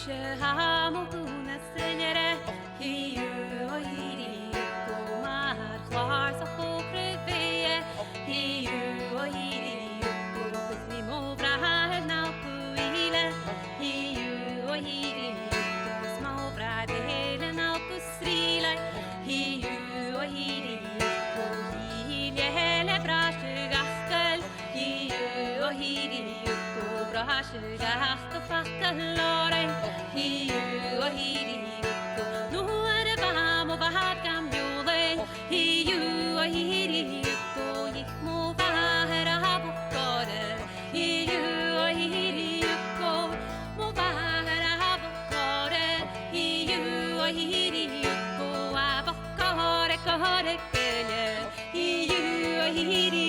Shehamotuna senere hiu oiri kumar khwar sa khokreveye hiu oiri kusni movra na puile hiu oiri kusma movra de na kusrile hiu oiri kuhile hele brashgachtel hiu oiri brashgach fakkalore hiu oiri nu er bam og hat gam jule hiu oiri ich mo vahra bokore hiu oiri mo vahra bokore hiu oiri abokore kore kele hiu oiri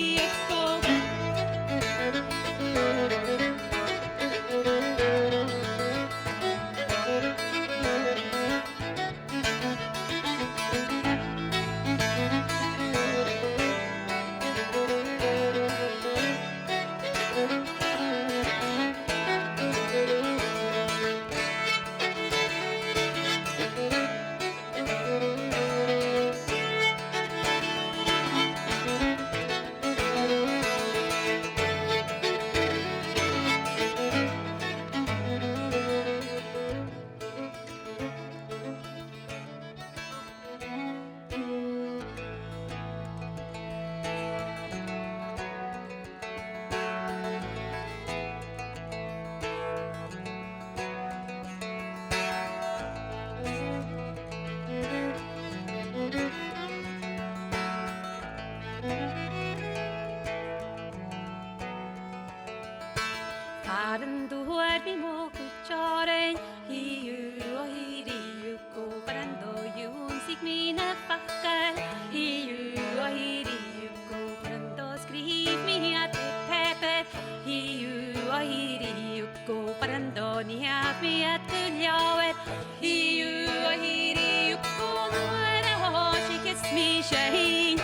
Faren duer vi må kucharen hiu oiri ko parando yun sig mine fackar hiu oiri ko parando skriv mi at pepe hiu oiri ko parando ni mi at kuljawet hiu oiri ko nuere ho shikes mi shahin